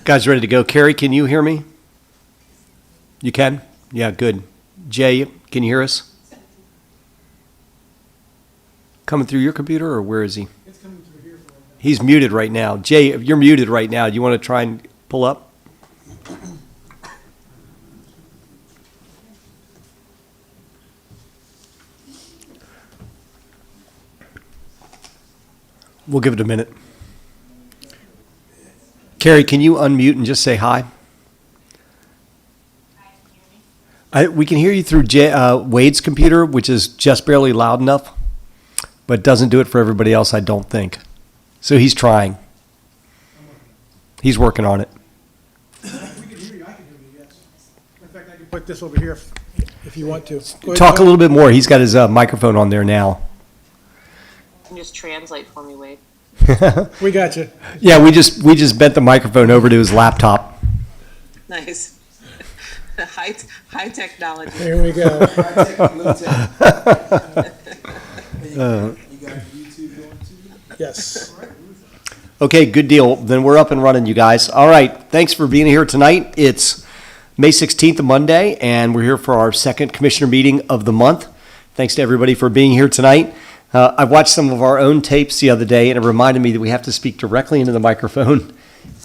Guys, ready to go? Carrie, can you hear me? You can? Yeah, good. Jay, can you hear us? Coming through your computer, or where is he? It's coming through here for right now. He's muted right now. Jay, you're muted right now. Do you want to try and pull up? We'll give it a minute. Carrie, can you unmute and just say hi? We can hear you through Wade's computer, which is just barely loud enough, but doesn't do it for everybody else, I don't think. So he's trying. He's working on it. We can hear you. I can hear you, yes. In fact, I can put this over here if you want to. Go ahead, Talk a Tom. little bit more. He's got his microphone on there now. Can you just translate for me, Wade? We got you. Yeah, we just bent the microphone over to his laptop. Nice. High technology. Here we go. You got YouTube going too? Yes. Okay, good deal. Then we're up and running, you guys. All right, thanks for being here tonight. It's May 16th, a Monday, and we're here for our second commissioner meeting of the month. Thanks to everybody for being here tonight. I watched some of our own tapes the other day, and it reminded me that we have to speak directly into the microphone,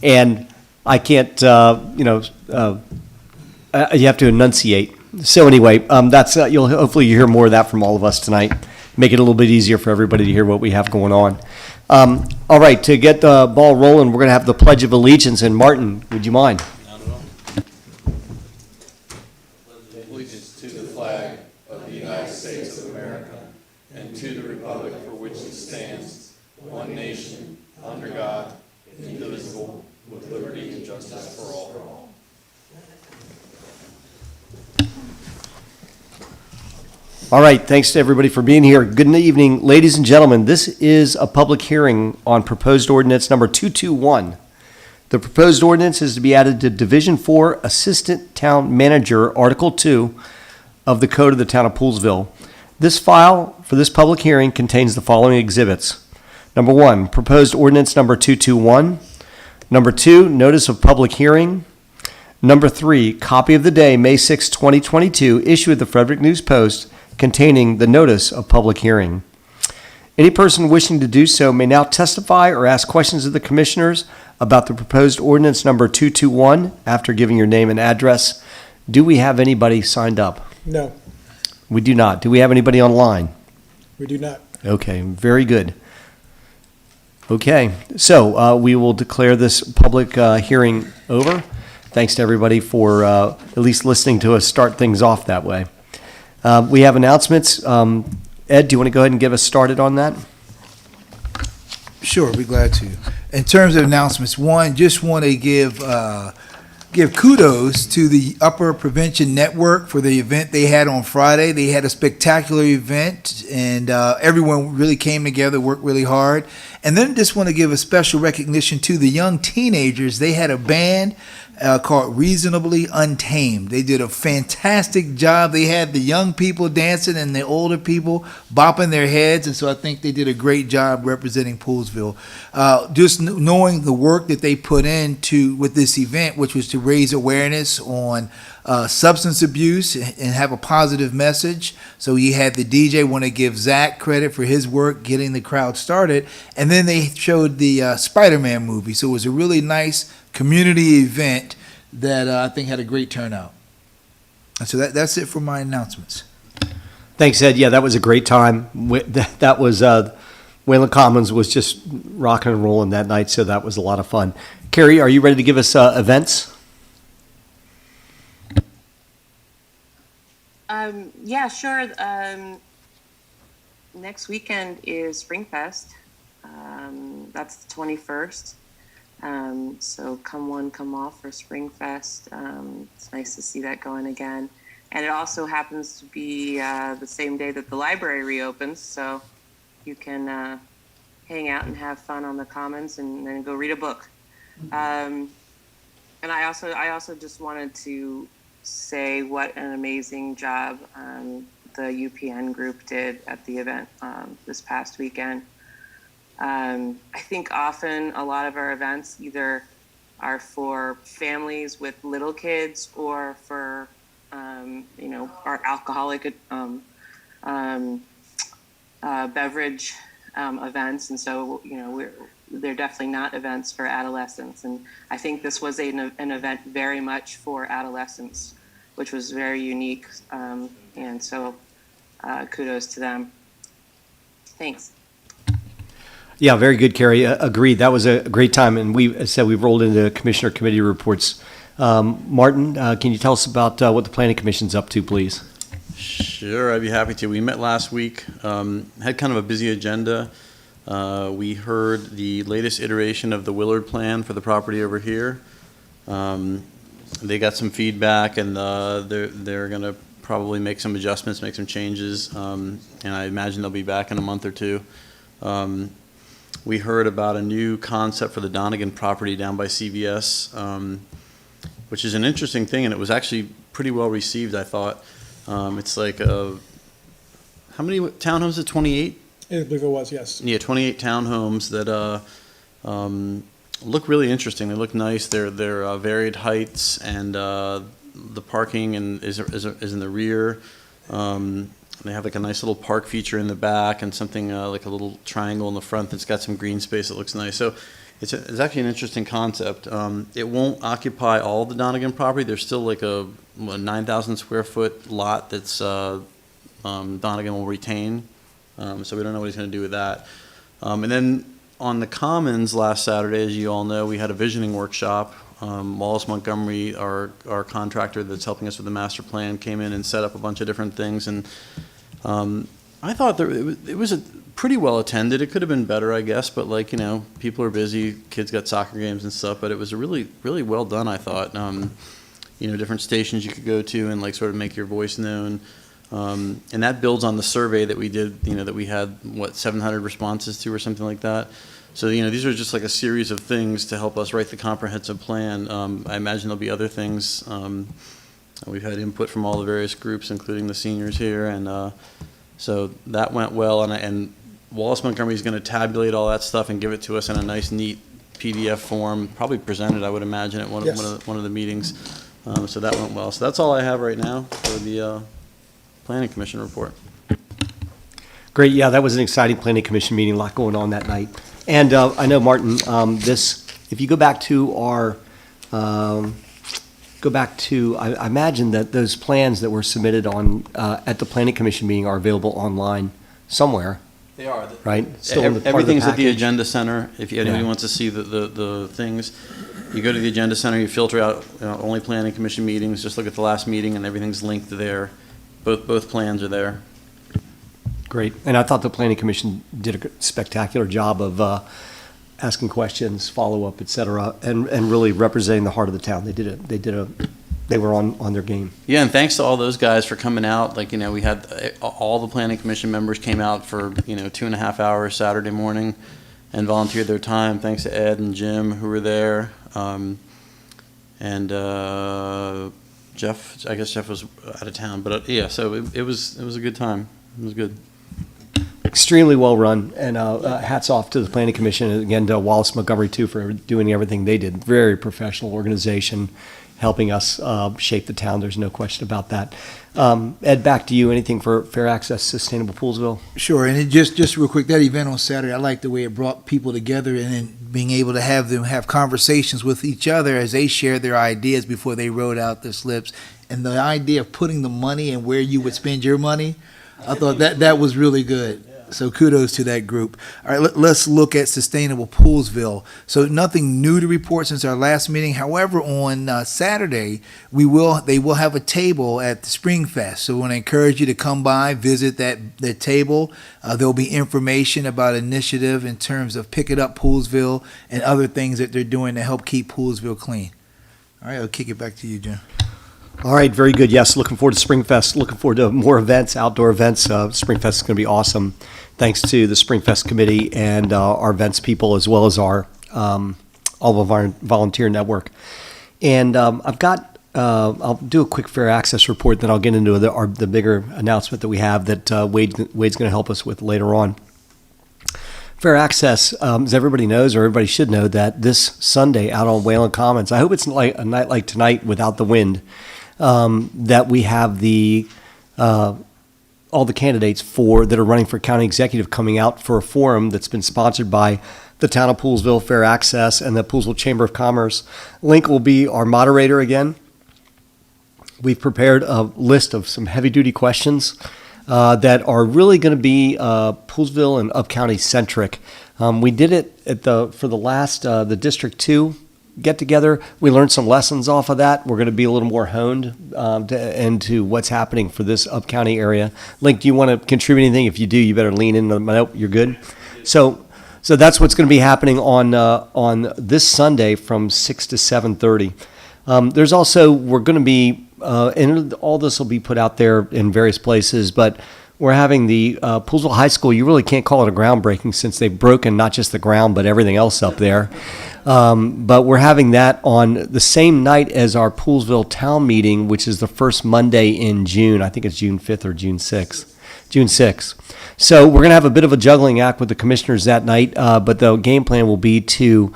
and I can't, you have to enunciate. So anyway, that's you'll hopefully you hear more of that from all of us tonight. Make it a little bit easier for everybody to hear what we have going on. All right, to get the ball rolling, we're going to have the Pledge of Allegiance. And Martin, would you mind? Not at all. Allegiance to the flag of the United States of America and to the republic for which it stands, one nation, under God, indivisible, with liberty and justice for all. All right, thanks to everybody for being here. Good evening, ladies and gentlemen. This is a public hearing on proposed ordinance number 221. The proposed ordinance is to be added to Division 4 Assistant Town Manager, Article 2 of the Code of the Town of Poolsville. This file for this public hearing contains the following exhibits. Number 1, proposed ordinance number 221. Number 2, notice of public hearing. Number 3, copy of the day, May 6, 2022, issued at the Frederick News Post, containing the notice of public hearing. Any person wishing to do so may now testify or ask questions of the commissioners about the proposed ordinance number 221 after giving your name and address. Do we have anybody signed up? No, We do not. Do we have anybody online? we do not. Okay, very good. Okay, so we will declare this public hearing over. Thanks to everybody for at least listening to us start things off that way. We have announcements. Ed, do you want to go ahead and get us started on that? Sure, be glad to. In terms of announcements, one, just want to give kudos to the Upper Prevention Network for the event they had on Friday. They had a spectacular event, and everyone really came together, worked really hard. And then just want to give a special recognition to the young teenagers. They had a band called Reasonably Untamed. They did a fantastic job. They had the young people dancing and the older people bopping their heads, and so I think they did a great job representing Poolsville. Just knowing the work that they put into with this event, which was to raise awareness on substance abuse and have a positive message. So he had the DJ, want to give Zach credit for his work getting the crowd started, and then they showed the Spider-Man movie. So it was a really nice community event that I think had a great turnout. And so that's it for my announcements. Thanks, Ed. Yeah, that was a great time. That was Wayland Commons was just rocking and rolling that night, so that was a lot of fun. Carrie, are you ready to give us events? Yeah, sure. Next weekend is Springfest. That's the 21st. So come one, come all for Springfest. It's nice to see that going again. And it also happens to be the same day that the library reopens, so you can hang out and have fun on the Commons and then go read a book. And I also just wanted to say what an amazing job the UPN group did at the event this past weekend. I think often a lot of our events either are for families with little kids or for, our alcoholic beverage events. And so, they're definitely not events for adolescents. And I think this was an event very much for adolescents, which was very unique. And so kudos to them. Thanks. Yeah, very good, Carrie. Agreed. That was a great time. And as I said, we've rolled into Commissioner Committee reports. Martin, can you tell us about what the Planning Commission's up to, please? Sure, I'd be happy to. We met last week, had kind of a busy agenda. We heard the latest iteration of the Willard plan for the property over here. They got some feedback, and they're going to probably make some adjustments, make some changes, and I imagine they'll be back in a month or two. We heard about a new concept for the Donegan property down by CVS, which is an interesting thing, and it was actually pretty well received, I thought. It's like, how many townhomes is it, 28? I believe it was, yes. Yeah, 28 townhomes that look really interesting. They look nice. They're varied heights, and the parking is in the rear. They have like a nice little park feature in the back and something like a little triangle in the front that's got some green space that looks nice. So it's actually an interesting concept. It won't occupy all the Donegan property. There's still like a 9,000 square foot lot that's Donegan will retain. So we don't know what he's going to do with that. And then on the Commons last Saturday, as you all know, we had a visioning workshop. Wallace Montgomery, our contractor that's helping us with the master plan, came in and set up a bunch of different things. And I thought it was a pretty well attended. It could have been better, I guess, but people are busy. Kids got soccer games and stuff, but it was really, really well done, I thought. Different stations you could go to and sort of make your voice known. And that builds on the survey that we did, that we had, 700 responses to or something like that. So, these are just like a series of things to help us write the comprehensive plan. I imagine there'll be other things. We've had input from all the various groups, including the seniors here. And so that went well. And Wallace Montgomery is going to tabulate all that stuff and give it to us in a nice, neat PDF form, probably presented, I would imagine, at one of the meetings. So that went well. So that's all I have right now for the Planning Commission report. Great. Yeah, that was an exciting Planning Commission meeting, a lot going on that night. And I know, Martin, if you go back to I imagine that those plans that were submitted at the Planning Commission meeting are available online somewhere. They are. Right? Still in the part of the Everything's at the package? Agenda Center. If anybody wants to see the things, you go to the Agenda Center, you filter out only Planning Commission meetings, just look at the last meeting, and everything's linked there. Both plans are there. Great. And I thought the Planning Commission did a spectacular job of asking questions, follow-up, et cetera, and really representing the heart of the town. They were on their game. Yeah, and thanks to all those guys for coming out. We had all the Planning Commission members came out for 2.5 hours Saturday morning and volunteered their time. Thanks to Ed and Jim who were there, and Jeff. I guess Jeff was out of town, but so it was a good time. It was good. Extremely well run, and hats off to the Planning Commission, and again to Wallace Montgomery too for doing everything they did. Very professional organization, helping us shape the town. There's no question about that. Ed, back to you. Anything for Fair Access Sustainable Poolsville? Sure, and just real quick, that event on Saturday, I like the way it brought people together and then being able to have them have conversations with each other as they shared their ideas before they wrote out their slips. And the idea of putting the money and where you would spend your money, I thought that was really good. So kudos to that group. All right, let's look at Sustainable Poolsville. So nothing new to report since our last meeting. However, on Saturday, they will have a table at the Spring Fest. So we want to encourage you to come by, visit that table. There'll be information about initiative in terms of Pick It Up Poolsville and other things that they're doing to help keep Poolsville clean. All right, I'll kick it back to you, Jim. All right, very good. Yes, looking forward to Springfest. Looking forward to more events, outdoor events. Springfest is going to be awesome. Thanks to the Springfest committee and our events people, as well as our all of our volunteer network. And I'll do a quick fair access report, then I'll get into the bigger announcement that we have that Wade's going to help us with later on. Fair access, as everybody knows, or everybody should know, that this Sunday out on Whalen Commons, I hope it's like a night like tonight without the wind, that we have all the candidates that are running for county executive coming out for a forum that's been sponsored by the town of Poolsville, Fair Access, and the Poolsville Chamber of Commerce. Link will be our moderator again. We've prepared a list of some heavy-duty questions that are really going to be Poolsville and up-county centric. We did it for the last the District 2 get-together. We learned some lessons off of that. We're going to be a little more honed into what's happening for this up-county area. Link, do you want to contribute anything? If you do, you better lean in. Nope, you're good. So that's what's going to be happening on this Sunday from 6 to 7:30. There's also, we're going to be, and all this will be put out there in various places, but we're having the Poolsville High School. You really can't call it a groundbreaking since they've broken not just the ground, but everything else up there. But we're having that on the same night as our Poolsville Town Meeting, which is the first Monday in June. I think it's June 5th or June 6th. June 6th. So we're going to have a bit of a juggling act with the commissioners that night, but the game plan will be to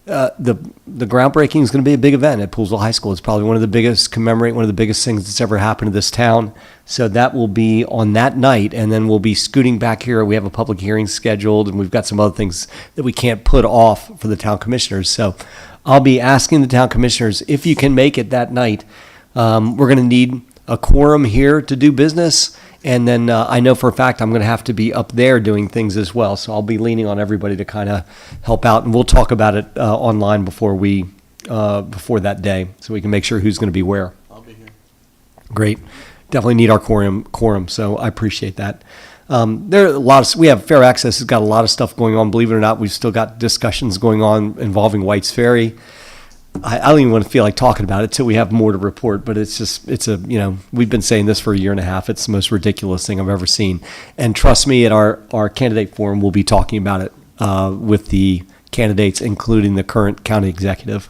the groundbreaking is going to be a big event at Poolsville High School. It's probably one of the biggest things that's ever happened to this town. So that will be on that night, and then we'll be scooting back here. We have a public hearing scheduled, and we've got some other things that we can't put off for the town commissioners. So I'll be asking the town commissioners if you can make it that night. We're going to need a quorum here to do business. And then I know for a fact I'm going to have to be up there doing things as well. So I'll be leaning on everybody to kind of help out. And we'll talk about it online before that day, so we can make sure who's going to be where. I'll be here. Great. Definitely need our quorum. So I appreciate that. There are we have Fair Access has got a lot of stuff going on. Believe it or not, we've still got discussions going on involving White's Ferry. I don't even want to feel like talking about it till we have more to report, but we've been saying this for a year and a half. It's the most ridiculous thing I've ever seen. And trust me, at our candidate forum, we'll be talking about it with the candidates, including the current county executive.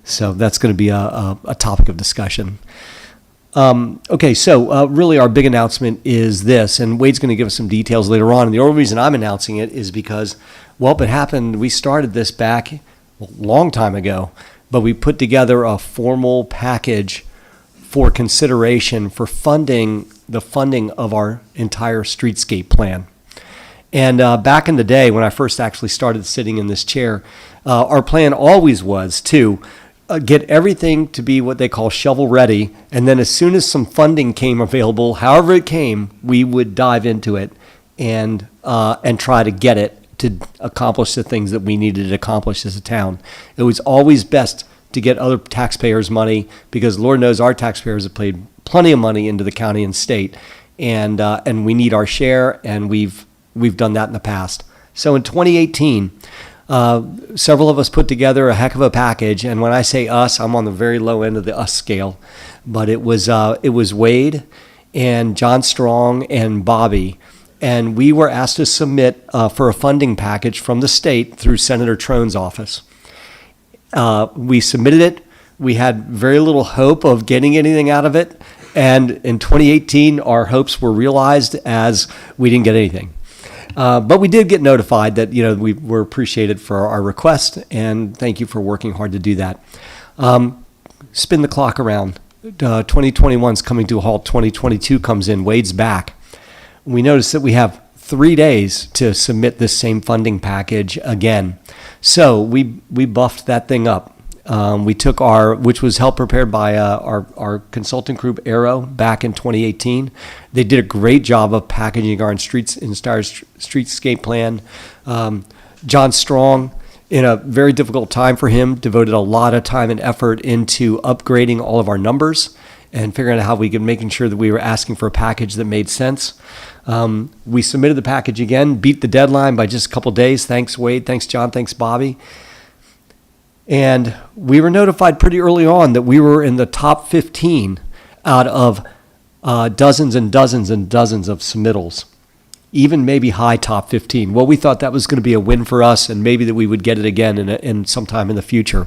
So that's going to be a topic of discussion. Okay, so really our big announcement is this, and Wade's going to give us some details later on. And the only reason I'm announcing it is because, it happened, we started this back a long time ago. But we put together a formal package for consideration for the funding of our entire streetscape plan. And back in the day when I first actually started sitting in this chair, our plan always was to get everything to be what they call shovel ready. And then as soon as some funding came available, however it came, we would dive into it and try to get it to accomplish the things that we needed to accomplish as a town. It was always best to get other taxpayers' money because Lord knows our taxpayers have paid plenty of money into the county and state, and we need our share, and we've done that in the past. So in 2018, several of us put together a heck of a package, and when I say us, I'm on the very low end of the us scale, but it was Wade and John Strong and Bobby. And we were asked to submit for a funding package from the state through Senator Trone's office. We submitted it. We had very little hope of getting anything out of it. And in 2018, our hopes were realized as we didn't get anything. But we did get notified that, we were appreciated for our request. And thank you for working hard to do that. Spin the clock around. 2021 is coming to a halt. 2022 comes in. Wade's back. We noticed that we have 3 days to submit this same funding package again. So we buffed that thing up. We took which was help prepared by our consulting group Arrow back in 2018. They did a great job of packaging our streetscape plan. John Strong, in a very difficult time for him, devoted a lot of time and effort into upgrading all of our numbers and figuring out how we could making sure that we were asking for a package that made sense. We submitted the package again, beat the deadline by just a couple days. Thanks, Wade. Thanks, John. Thanks, Bobby. And we were notified pretty early on that we were in the top 15 out of dozens and dozens and dozens of submittals, even maybe high top 15. Well, we thought that was going to be a win for us, and maybe that we would get it again in sometime in the future.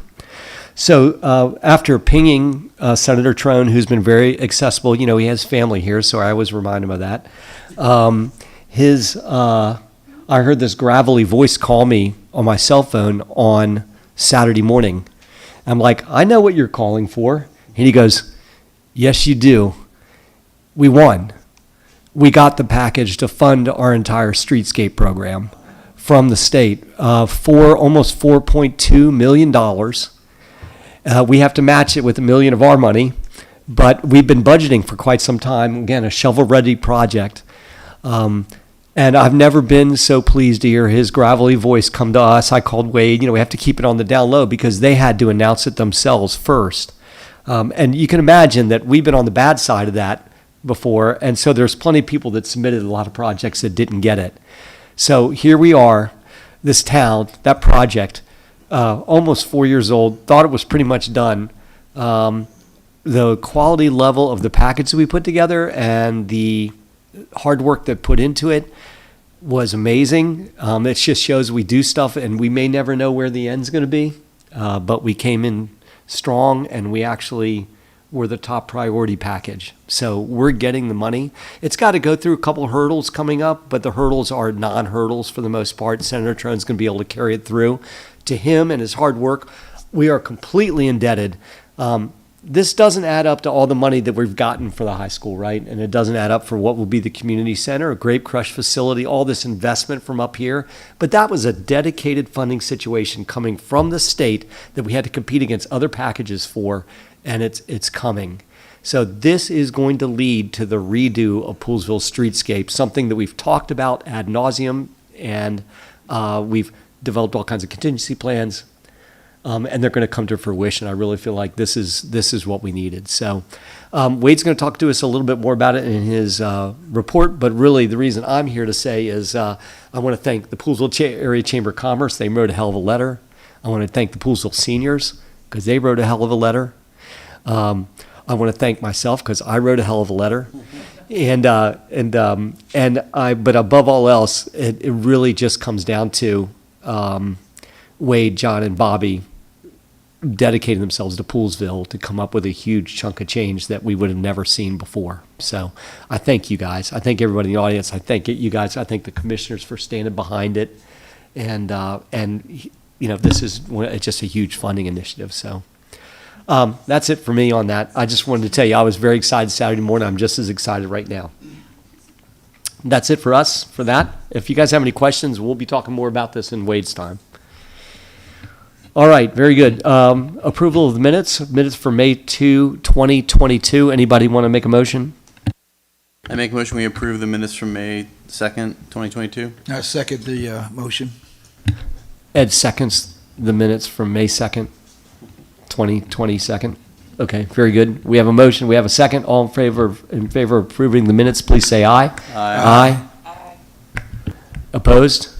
So after pinging Senator Trone, who's been very accessible, he has family here, so I always remind him of that. I heard this gravelly voice call me on my cell phone on Saturday morning. I'm like, I know what you're calling for. And he goes, yes, you do. We won. We got the package to fund our entire streetscape program from the state for almost $4.2 million. We have to match it with $1 million of our money, but we've been budgeting for quite some time. Again, a shovel-ready project. And I've never been so pleased to hear his gravelly voice come to us. I called Wade. We have to keep it on the down low because they had to announce it themselves first. And you can imagine that we've been on the bad side of that before. And so there's plenty of people that submitted a lot of projects that didn't get it. So here we are, this town, that project, almost 4 years old, thought it was pretty much done. The quality level of the package that we put together and the hard work that put into it was amazing. It just shows we do stuff and we may never know where the end's going to be, but we came in strong and we actually were the top priority package. So we're getting the money. It's got to go through a couple of hurdles coming up, but the hurdles are non-hurdles for the most part. Senator Trone's going to be able to carry it through. To him and his hard work, we are completely indebted. This doesn't add up to all the money that we've gotten for the high school, right? And it doesn't add up for what will be the community center, a grape crush facility, all this investment from up here. But that was a dedicated funding situation coming from the state that we had to compete against other packages for, and it's coming. So this is going to lead to the redo of Poolsville streetscape, something that we've talked about ad nauseum, and we've developed all kinds of contingency plans. And they're going to come to fruition. I really feel like this is what we needed. So Wade's going to talk to us a little bit more about it in his report, but really the reason I'm here to say is I want to thank the Poolsville Area Chamber of Commerce. They wrote a hell of a letter. I want to thank the Poolsville seniors because they wrote a hell of a letter. I want to thank myself because I wrote a hell of a letter. But above all else, it really just comes down to Wade, John, and Bobby dedicating themselves to Poolsville to come up with a huge chunk of change that we would have never seen before. So I thank you guys. I thank everybody in the audience. I thank you guys. I thank the commissioners for standing behind it. And this is just a huge funding initiative. So that's it for me on that. I just wanted to tell you I was very excited Saturday morning. I'm just as excited right now. That's it for us for that. If you guys have any questions, we'll be talking more about this in Wade's time. All right, very good. Approval of the minutes for May 2, 2022. Anybody want to make a motion? I make a motion we approve the minutes from May 2nd, 2022. I second the motion. Ed seconds the minutes from May 2nd, 2022. Okay, very good. We have a motion. We have a second. All in favor of approving the minutes, please say aye. Aye. Aye. Opposed?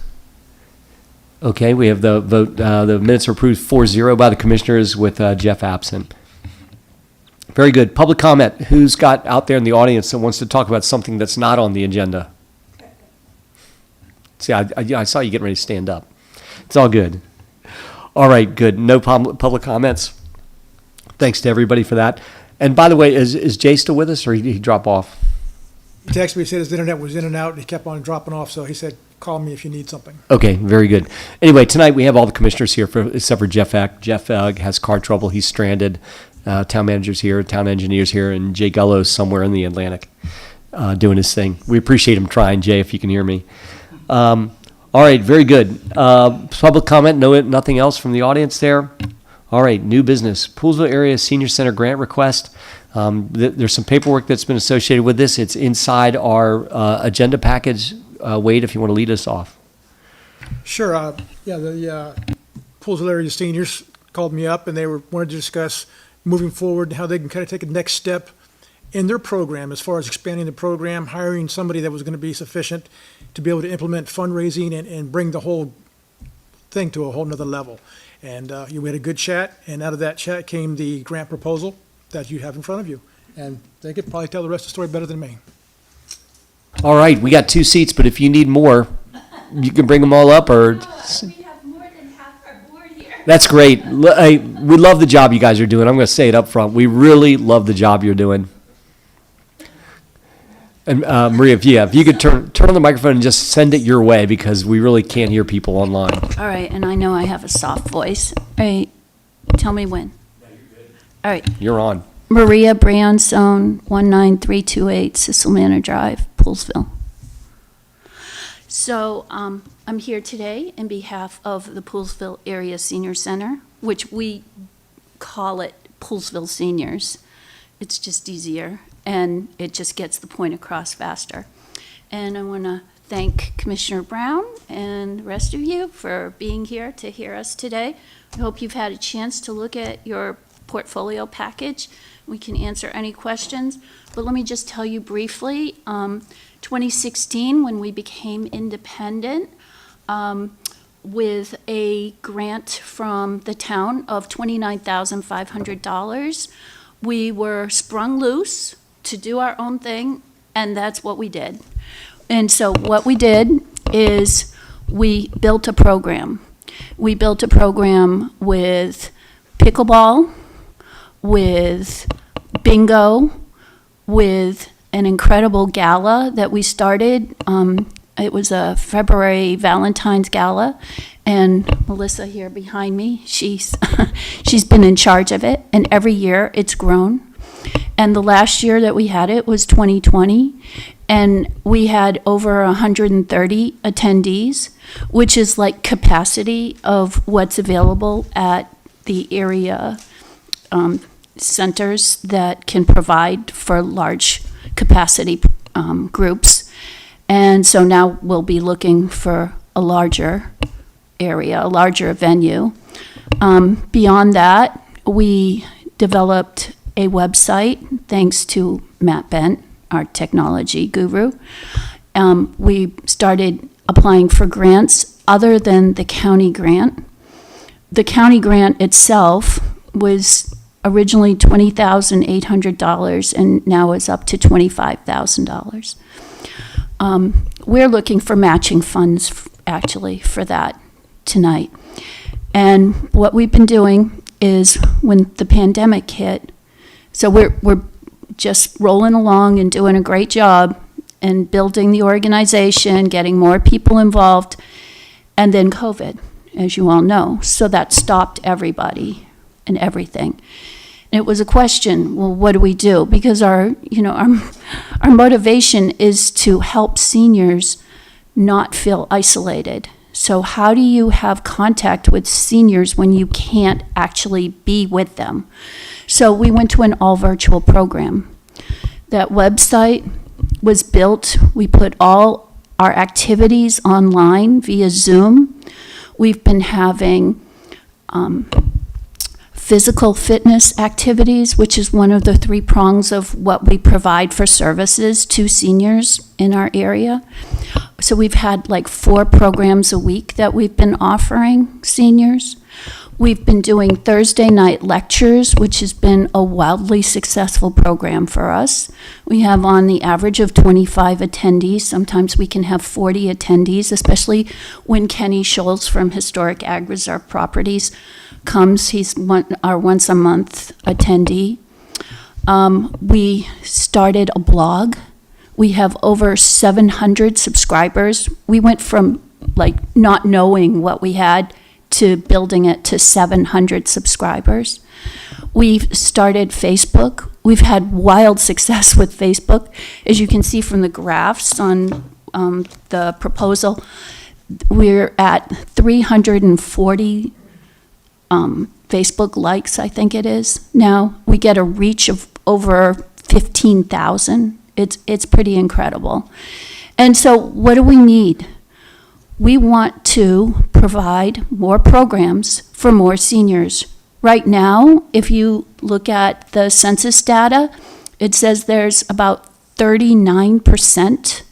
Okay, we have the vote. The minutes are approved 4-0 by the commissioners with Jeff absent. Very good. Public comment. Who's got out there in the audience that wants to talk about something that's not on the agenda? See, I saw you getting ready to stand up. It's all good. All right, good. No public comments. Thanks to everybody for that. And by the way, is Jay still with us, or he drop off? He texted me, he said his internet was in and out, and he kept on dropping off, so he said, call me if you need something. Okay, very good. Anyway, tonight we have all the commissioners here except for Jeff Eck. Jeff has car trouble. He's stranded. Town manager's here, town engineer's here, and Jay Gullo's somewhere in the Atlantic doing his thing. We appreciate him trying, Jay, if you can hear me. All right, very good. Public comment, nothing else from the audience there? All right, new business. Poolsville Area Senior Center grant request. There's some paperwork that's been associated with this. It's inside our agenda package. Wade, if you want to lead us off. Sure. The Poolsville area seniors called me up and they wanted to discuss moving forward, how they can kind of take a next step in their program as far as expanding the program, hiring somebody that was going to be sufficient to be able to implement fundraising and bring the whole thing to a whole nother level. And we had a good chat, and out of that chat came the grant proposal that you have in front of you. And they could probably tell the rest of the story better than me. All right, we got 2 seats, but if you need more, you can bring them all up. Or We have more than half our board here. that's great. We love the job you guys are doing. I'm going to say it up front. We really love the job you're doing. And Maria, if you could turn on the microphone and just send it your way because we really can't hear people online. All right, and I know I have a soft voice. All right, tell me when. All right, You're on. Maria Brownstone, 19328 Cecil Manor Drive, Poolsville. So I'm here today in behalf of the Poolsville Area Senior Center, which we call it Poolsville Seniors. It's just easier, and it just gets the point across faster. And I want to thank Commissioner Brown and the rest of you for being here to hear us today. I hope you've had a chance to look at your portfolio package. We can answer any questions, but let me just tell you briefly, 2016, when we became independent, with a grant from the town of $29,500, we were sprung loose to do our own thing, and that's what we did. And so what we did is we built a program. We built a program with pickleball, with bingo, with an incredible gala that we started. It was a February Valentine's Gala, and Melissa here behind me, she's been in charge of it, and every year it's grown. And the last year that we had it was 2020, and we had over 130 attendees, which is like capacity of what's available at the area centers that can provide for large capacity groups. And so now we'll be looking for a larger area, a larger venue. Beyond that, we developed a website thanks to Matt Bent, our technology guru. We started applying for grants other than the county grant. The county grant itself was originally $20,800 and now is up to $25,000. We're looking for matching funds actually for that tonight. And what we've been doing is when the pandemic hit, so we're just rolling along and doing a great job and building the organization, getting more people involved, and then COVID, as you all know. So that stopped everybody and everything. And it was a question, well, what do we do? Because our motivation is to help seniors not feel isolated. So how do you have contact with seniors when you can't actually be with them? So we went to an all-virtual program. That website was built. We put all our activities online via Zoom. We've been having physical fitness activities, which is one of the three prongs of what we provide for services to seniors in our area. So we've had like 4 programs a week that we've been offering seniors. We've been doing Thursday night lectures, which has been a wildly successful program for us. We have on the average of 25 attendees. Sometimes we can have 40 attendees, especially when Kenny Scholes from Historic Ag Reserve Properties comes. He's our once a month attendee. We started a blog. We have over 700 subscribers. We went from like not knowing what we had to building it to 700 subscribers. We've started Facebook. We've had wild success with Facebook. As you can see from the graphs on the proposal, we're at 340 Facebook likes, I think it is. Now we get a reach of over 15,000. It's pretty incredible. And so what do we need? We want to provide more programs for more seniors. Right now, if you look at the census data, it says there's about 39%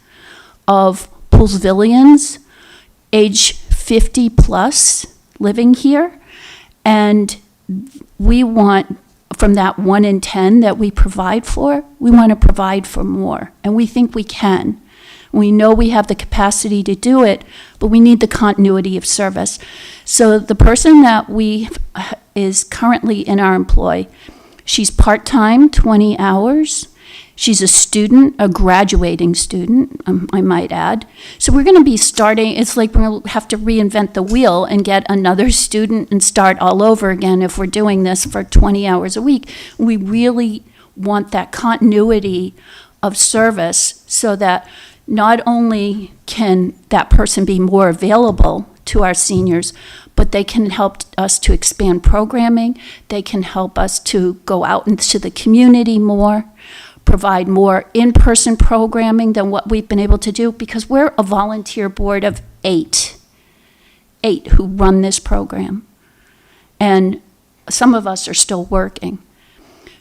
of Poolsvillians age 50 plus living here. And we want, from that 1 in 10 that we provide for, we want to provide for more. And we think we can. We know we have the capacity to do it, but we need the continuity of service. So the person that is currently in our employ, she's part-time, 20 hours. She's a student, a graduating student, I might add. So we're going to be starting, it's like we're going to have to reinvent the wheel and get another student and start all over again if we're doing this for 20 hours a week. We really want that continuity of service so that not only can that person be more available to our seniors, but they can help us to expand programming. They can help us to go out into the community more, provide more in-person programming than what we've been able to do, because we're a volunteer board of eight who run this program. And some of us are still working.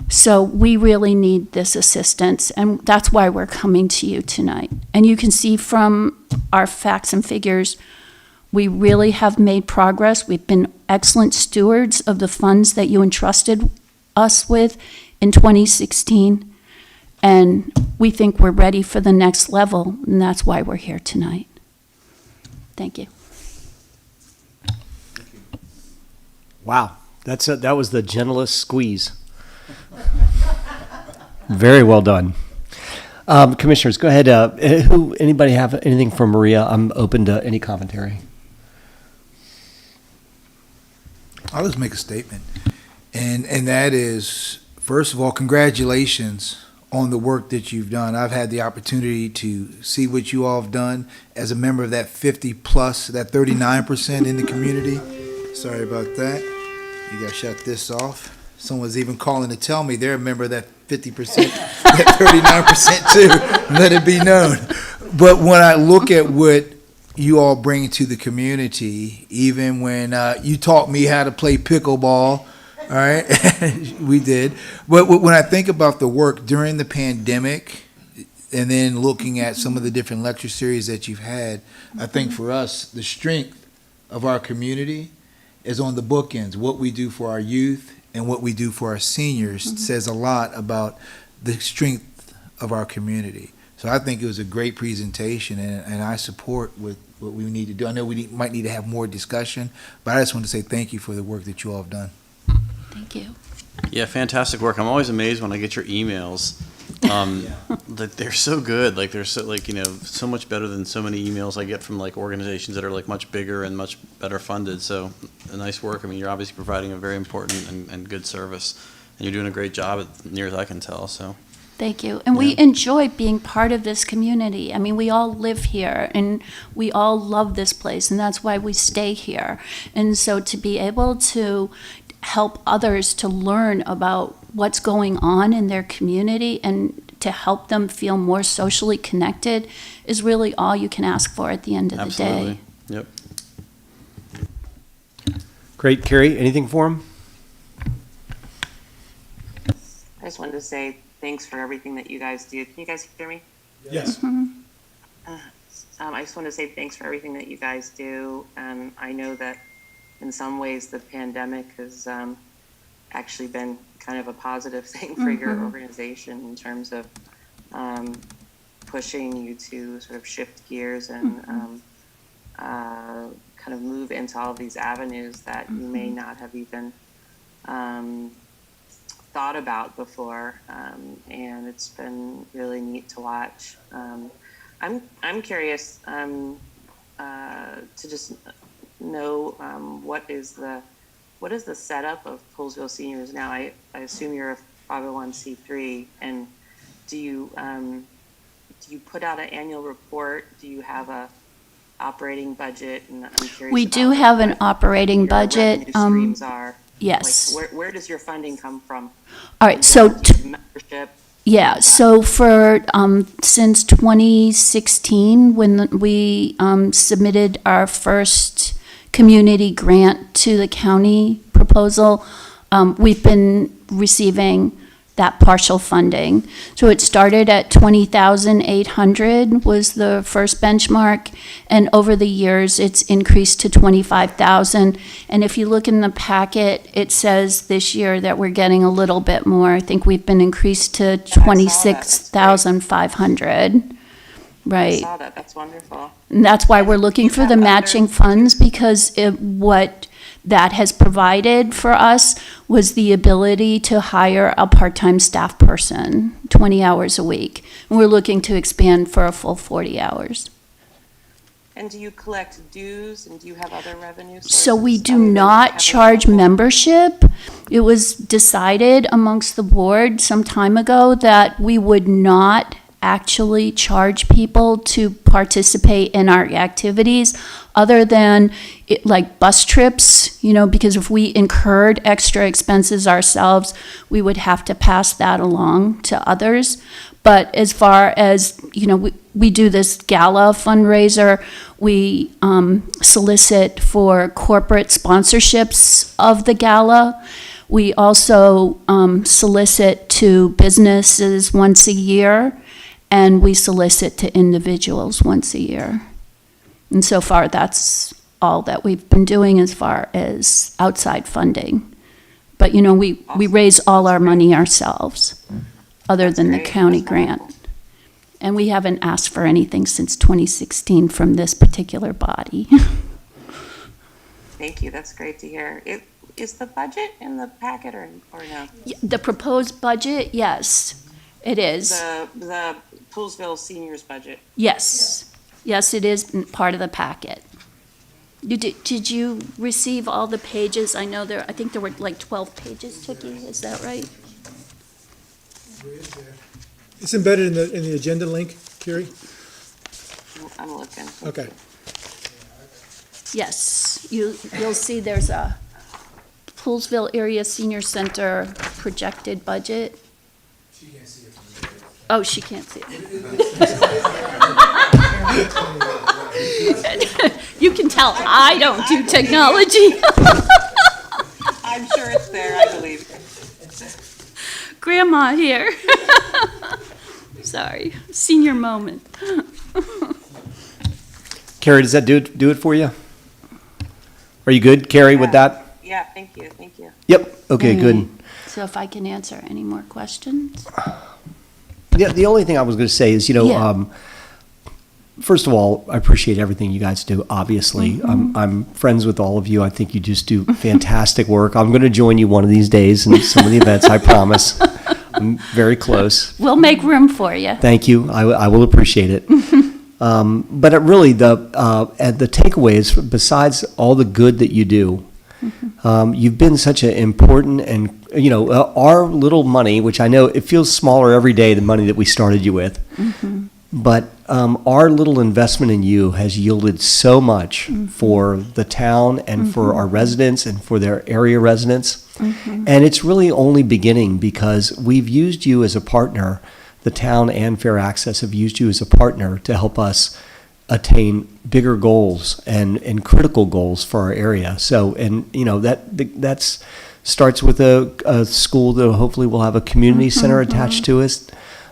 So we really need this assistance, and that's why we're coming to you tonight. And you can see from our facts and figures, we really have made progress. We've been excellent stewards of the funds that you entrusted us with in 2016. And we think we're ready for the next level, and that's why we're here tonight. Thank you. Wow, that was the gentlest squeeze. Very well done. Commissioners, go ahead. Anybody have anything for Maria? I'm open to any commentary. I'll just make a statement. And that is, first of all, congratulations on the work that you've done. I've had the opportunity to see what you all have done as a member of that 50 plus, that 39% in the community. Sorry about that. You got to shut this off. Someone's even calling to tell me they're a member of that 50%, that 39% too. Let it be known. But when I look at what you all bring to the community, even when you taught me how to play pickleball, all right, we did. But when I think about the work during the pandemic, and then looking at some of the different lecture series that you've had, I think for us, the strength of our community is on the bookends. What we do for our youth and what we do for our seniors says a lot about the strength of our community. So I think it was a great presentation, and I support what we need to do. I know we might need to have more discussion, but I just want to say thank you for the work that you all have done. Thank you. Yeah, fantastic work. I'm always amazed when I get your emails. That they're so good. Like, they're so, like, so much better than so many emails I get from, like, organizations that are, like, much bigger and much better funded. So, nice work. I mean, you're obviously providing a very important and good service, and you're doing a great job, near as I can tell. So, Thank you. And we enjoy being part of this community. I mean, we all live here, and we all love this place, and that's why we stay here. And so to be able to help others to learn about what's going on in their community and to help them feel more socially connected is really all you can ask for at the end of the day. Yep. Great. Carrie, anything for him? I just wanted to say thanks for everything that you guys do. Can you guys hear me? Yes. I just want to say thanks for everything that you guys do. I know that in some ways the pandemic has actually been kind of a positive thing for your organization in terms of pushing you to sort of shift gears and kind of move into all of these avenues that you may not have even thought about before, and it's been really neat to watch. I'm curious to just know what is the setup of Poolsville Seniors now. I assume you're a 501c3, and do you put out an annual report? Do you have a operating budget? And I'm curious. We do have an operating your budget. revenue streams are. Yes. Like, where does your funding come from? All right. So Membership. yeah, so for, since 2016, when we submitted our first community grant to the county proposal, we've been receiving that partial funding. So it started at 20,800 was the first benchmark, and over the years, it's increased to 25,000. And if you look in the packet, it says this year that we're getting a little bit more. I think we've been increased to 26,500. Right. I saw that. That's wonderful. And that's why we're looking for the matching funds, because what that has provided for us was the ability to hire a part-time staff person, 20 hours a week. And we're looking to expand for a full 40 hours. And do you collect dues, and do you have other revenue sources? So we do other than not having charge local- membership. It was decided amongst the board some time ago that we would not actually charge people to participate in our activities other than like bus trips, because if we incurred extra expenses ourselves, we would have to pass that along to others. But as far as, we do this gala fundraiser, we solicit for corporate sponsorships of the gala. We also solicit to businesses once a year, and we solicit to individuals once a year. And so far, that's all that we've been doing as far as outside funding. But, we raise all our money ourselves, other than the great. county That's grant. wonderful. And we haven't asked for anything since 2016 from this particular body. Thank you, that's great to hear. Is the budget in the packet or no? The proposed budget, yes, it is. The Poolsville seniors budget. Yes, yes, it is part of the packet. Did you receive all the pages? I think there were like 12 pages, Tookie, is that right? It's embedded in the agenda link, Carrie? I'm looking. Okay. Yes, you'll see there's a Poolsville Area Senior Center projected budget. She can't see it from there. Oh, she can't see it. You can tell I don't do technology. I'm sure it's there, I believe. Grandma here. Sorry, senior moment. Carrie, does that do it for you? Are you good, Carrie, with that? Yeah, thank you, thank you. Yep, okay, good. Alright. So if I can answer any more questions? Yeah, the only thing I was going to say is, Yeah. first of all, I appreciate everything you guys do, obviously. Mm-hmm. I'm friends with all of you. I think you just do fantastic work. I'm going to join you one of these days in some of the events, I promise. I'm very close. We'll make room for you. Thank you. I will appreciate it. But it really, the takeaway is, besides all the good that you do, you've been such an important and, our little money, which I know it feels smaller every day, the money that we started you with. But our little investment in you has yielded so much for the town and for our residents and for their area residents. And it's really only beginning, because we've used you as a partner. The town and Fair Access have used you as a partner to help us attain bigger goals and critical goals for our area. So, and that's starts with a school that hopefully will have a community center attached to us.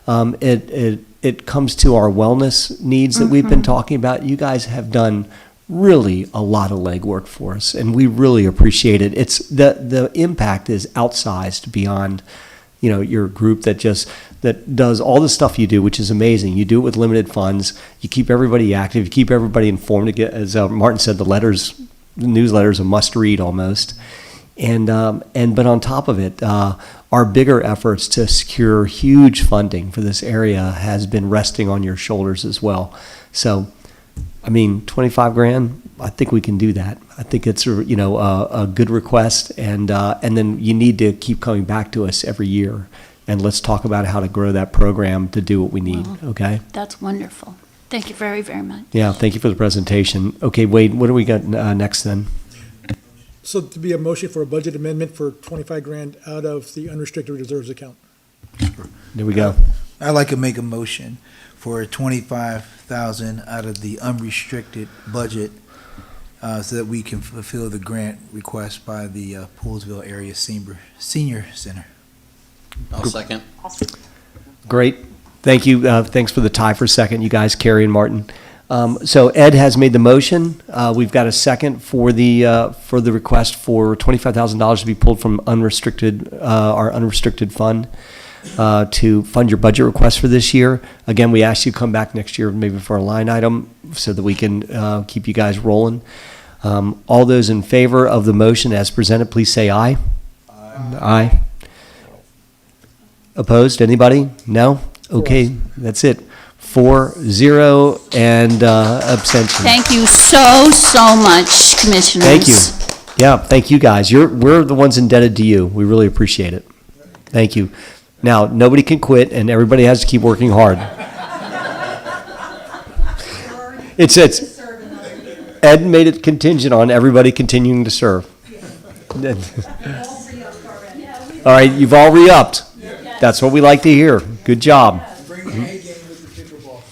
It comes to our wellness needs that we've been talking about. You guys have done really a lot of legwork for us, and we really appreciate it. It's the impact is outsized beyond, your group that does all the stuff you do, which is amazing. You do it with limited funds. You keep everybody active. You keep everybody informed. To get, as Martin said, the newsletter's a must read almost. But on top of it, our bigger efforts to secure huge funding for this area has been resting on your shoulders as well. So, 25 grand, I think we can do that. I think it's a good request, and then you need to keep coming back to us every year, and let's talk about how to grow that program to do what we need. Okay? That's wonderful. Thank you very, very much. Yeah. Thank you for the presentation. Okay, Wade, what do we got next then? So to be a motion for a budget amendment for 25 grand out of the unrestricted reserves account. There we go. I'd like to make a motion for 25,000 out of the unrestricted budget, so that we can fulfill the grant request by the Poolsville Area Senior Center. I'll second. Great. Thank you. Thanks for the tie for second, you guys, Carrie and Martin. So Ed has made the motion. We've got a second for the request for $25,000 to be pulled from our unrestricted fund to fund your budget request for this year. Again, we ask you to come back next year maybe for a line item so that we can keep you guys rolling. All those in favor of the motion as presented, please say aye. Aye. Opposed, anybody? No? Okay, that's it. 4-0 and abstention. Thank you so much, Commissioners. Thank you. Yeah, thank you guys. We're the ones indebted to you. We really appreciate it. Thank you. Now, nobody can quit and everybody has to keep working hard. It's Ed made it contingent on everybody continuing to serve. All right, you've all re-upped. That's what we like to hear. Good job. Bring the A game with the pickleball.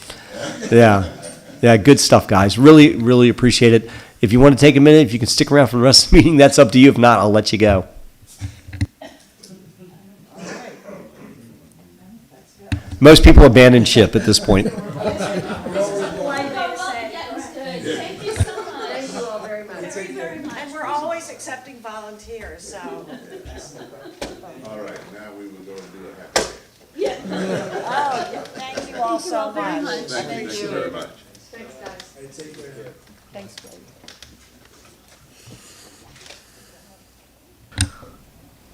Yeah, good stuff, guys. Really, really appreciate it. If you want to take a minute, if you can stick around for the rest of the meeting, that's up to you. If not, I'll let you go. Most people abandon ship at this point. Thank you so much. Thank you all very much. Very much. And we're always accepting volunteers, so. All right, now we will go and do a happy day. Oh, yeah, thank you all so very much. much. Thank you very much. Thanks, guys. Thanks, Greg.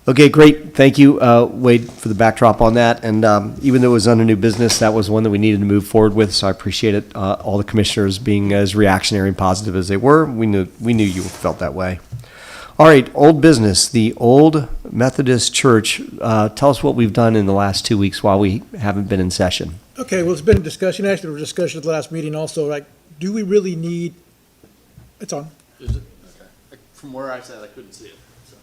Okay, great. Thank you, Wade, for the backdrop on that. And even though it was under new business, that was one that we needed to move forward with. So I appreciate it. All the commissioners being as reactionary and positive as they were. We knew you felt that way. All right, old business. The Old Methodist Church. Tell us what we've done in the last 2 weeks while we haven't been in session. Okay, well, it's been a discussion, actually, there was a discussion at the last meeting also, like, do we really need, it's on. Is it? Okay. From where I sat, I couldn't see it. So.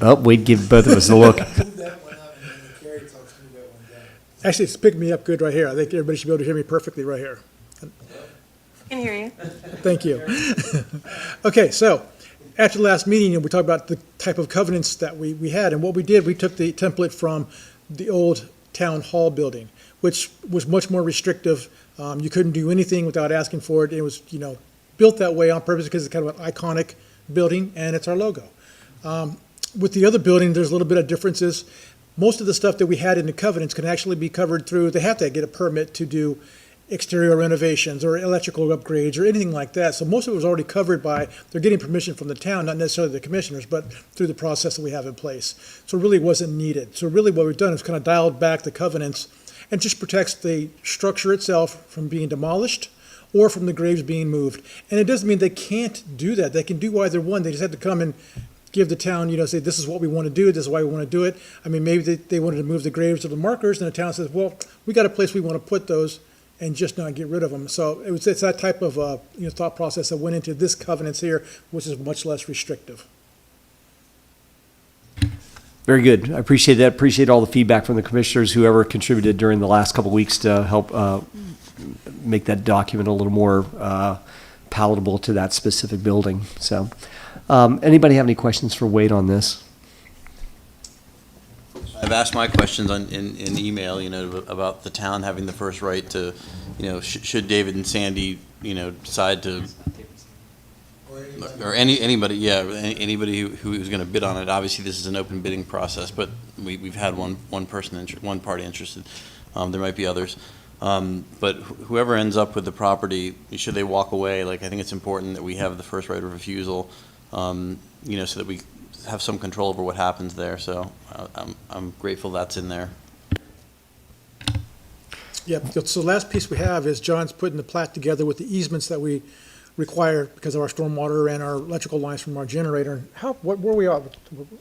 Oh, Wade give both of us a look. Move that one up and then the carry talks move that one down. Actually, it's picking me up good right here. I think everybody should be able to hear me perfectly right here. Can hear you. Thank you. Okay, so after the last meeting, we talked about the type of covenants that we had, and what we did, we took the template from the old town hall building, which was much more restrictive. You couldn't do anything without asking for it. It was, built that way on purpose because it's kind of an iconic building, and it's our logo. With the other building, there's a little bit of differences. Most of the stuff that we had in the covenants can actually be covered through, they have to get a permit to do exterior renovations or electrical upgrades or anything like that. So most of it was already covered by, they're getting permission from the town, not necessarily the commissioners, but through the process that we have in place. So it really wasn't needed. So really what we've done is kind of dialed back the covenants and just protects the structure itself from being demolished or from the graves being moved. And it doesn't mean they can't do that. They can do either one. They just have to come and give the town, say, this is what we want to do, this is why we want to do it. I mean, maybe they wanted to move the graves or the markers, and the town says, well, we got a place we want to put those and just not get rid of them. So it's that type of thought process that went into this covenants here, which is much less restrictive. Very good. I appreciate that. Appreciate all the feedback from the commissioners, whoever contributed during the last couple of weeks to help make that document a little more palatable to that specific building. So, anybody have any questions for Wade on this? I've asked my questions in email, about the town having the first right to, should David and Sandy, decide to, or anybody who's going to bid on it. Obviously, this is an open bidding process, but we've had one party interested. There might be others. But whoever ends up with the property, should they walk away? I think it's important that we have the first right of refusal, so that we have some control over what happens there. So I'm grateful that's in there. Yeah, so the last piece we have is John's putting the plat together with the easements that we require because of our stormwater and our electrical lines from our generator. Where are we at?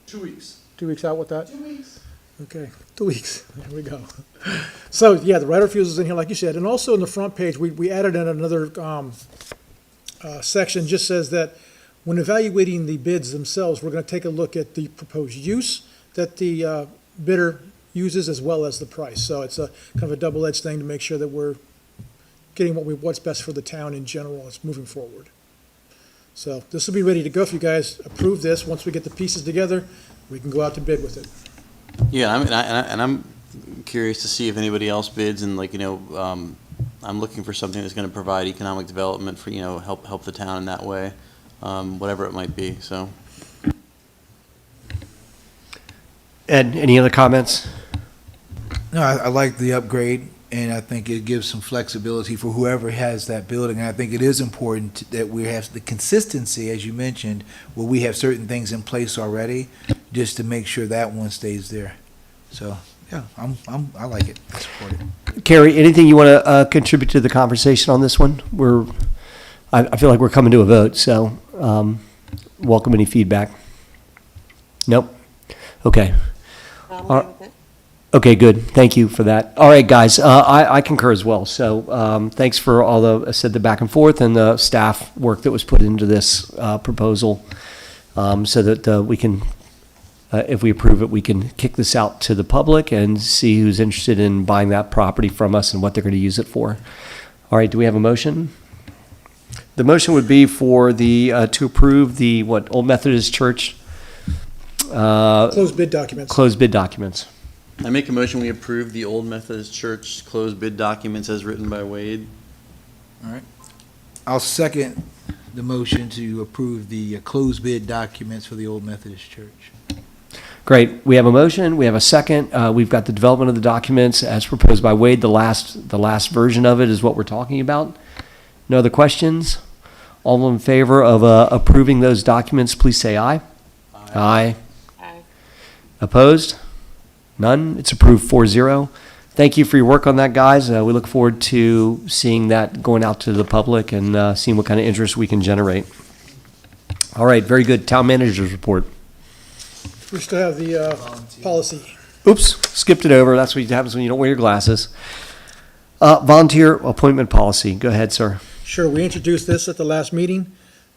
2 weeks. 2 weeks out with that? 2 weeks. Okay, 2 weeks, there we go. So, yeah, the right of refusal is in here, like you said, and also in the front page, we added in another section, just says that when evaluating the bids themselves, we're gonna take a look at the proposed use that the bidder uses as well as the price. So it's a kind of a double-edged thing to make sure that we're getting what's best for the town in general as moving forward. So this will be ready to go if you guys approve this. Once we get the pieces together, we can go out to bid with it. Yeah, I'm curious to see if anybody else bids, and I'm looking for something that's going to provide economic development for help the town in that way, whatever it might be. So. Ed, any other comments? No, I like the upgrade, and I think it gives some flexibility for whoever has that building. And I think it is important that we have the consistency, as you mentioned, where we have certain things in place already, just to make sure that one stays there. So, yeah, I like it. I support it. Carrie, anything you want to contribute to the conversation on this one? I feel like we're coming to a vote, so welcome any feedback. Nope. Okay. I'm All okay with it. Okay, good. Thank you for that. All right, guys, I concur as well. So thanks for all the back and forth and the staff work that was put into this proposal, so that we can, if we approve it, we can kick this out to the public and see who's interested in buying that property from us and what they're going to use it for. All right, do we have a motion? The motion would be for to approve the Old Methodist Church Closed bid documents. closed bid documents. I make a motion, we approve the Old Methodist Church closed bid documents as written by Wade. I'll second the motion to approve the closed bid documents for the Old Methodist Church. Great. We have a motion. We have a second. We've got the development of the documents as proposed by Wade. The last version of it is what we're talking about. No other questions? All in favor of approving those documents, please say aye. Aye. Aye. Opposed? None. It's approved 4-0. Thank you for your work on that, guys. We look forward to seeing that going out to the public and seeing what kind of interest we can generate. All right. Very good. Town manager's report. We still have the policy. Oops, skipped it over. That's what happens when you don't wear your glasses. Volunteer appointment policy. Go ahead, sir. Sure, we introduced this at the last meeting,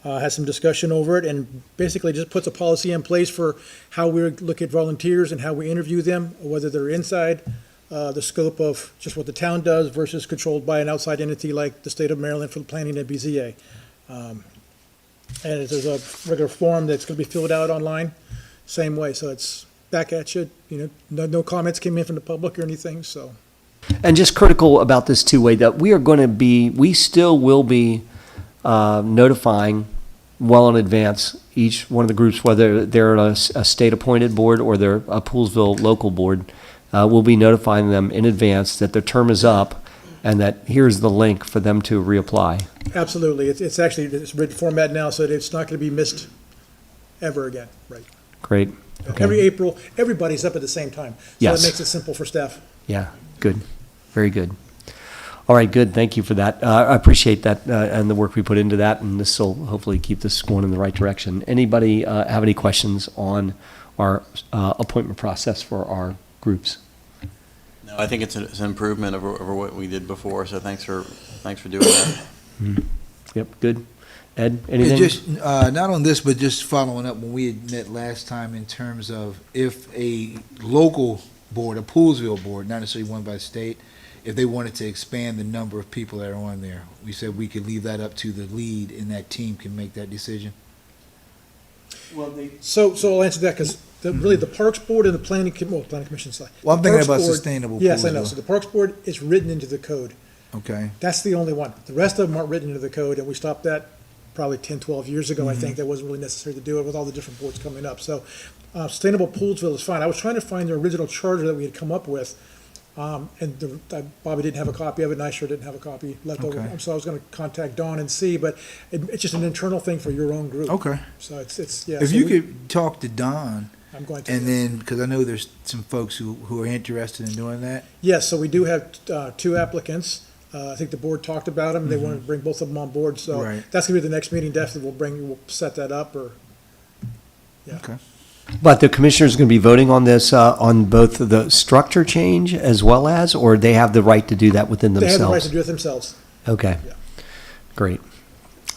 had some discussion over it, and basically just puts a policy in place for how we look at volunteers and how we interview them, whether they're inside the scope of just what the town does versus controlled by an outside entity like the state of Maryland for the planning and BZA. And there's a regular form that's going to be filled out online, same way, so it's back at you, no comments came in from the public or anything, so. And just critical about this too, Wade, that we still will be notifying well in advance each one of the groups, whether they're a state-appointed board or they're a Poolsville local board. We'll be notifying them in advance that their term is up and that here's the link for them to reapply. Absolutely, it's actually, it's written format now, so that it's not going to be missed ever again, right? Great. Okay. Every April, everybody's up at the same time. So Yes. that makes it simple for staff. Yeah, good. Very good. All right, good. Thank you for that. I appreciate that and the work we put into that, and this will hopefully keep this going in the right direction. Anybody have any questions on our appointment process for our groups? No, I think it's an improvement over what we did before, so thanks for doing that. Yep, good. Ed, And anything? just, not on this, but just following up when we had met last time in terms of if a local board, a Poolsville board, not necessarily one by the state, if they wanted to expand the number of people that are on there, we said we could leave that up to the lead and that team can make that decision. So I'll answer that, because really the Parks Board and the Planning Commission side. Well, I'm The thinking Parks about Board- sustainable Yes, I know. Poolsville. So the Parks Board is written into the code. Okay. That's the only one. The rest of them aren't written into the code, and we stopped that probably 10, 12 years ago. I think that wasn't really necessary to do it with all the different boards coming up. So Sustainable Poolsville is fine. I was trying to find the original charter that we had come up with, and Bobby didn't have a copy of it, and I sure didn't have a copy left over. Okay. So I was going to contact Dawn and see, but it's just an internal thing for your own group. Okay. So it's yeah. If so you we- could talk to Don, I'm going to. and then, because I know there's some folks who are interested in doing that. Yes, so we do have two applicants. I think the board talked about them. They wanted to bring both of them on board, so Right. that's gonna be the next meeting. Definitely, we'll set that up, or, yeah. Okay. But the commissioner's going to be voting on this, on both the structure change as well as, or they have the right to do that within They have the right themselves? to do it themselves. Okay. Yeah. Great.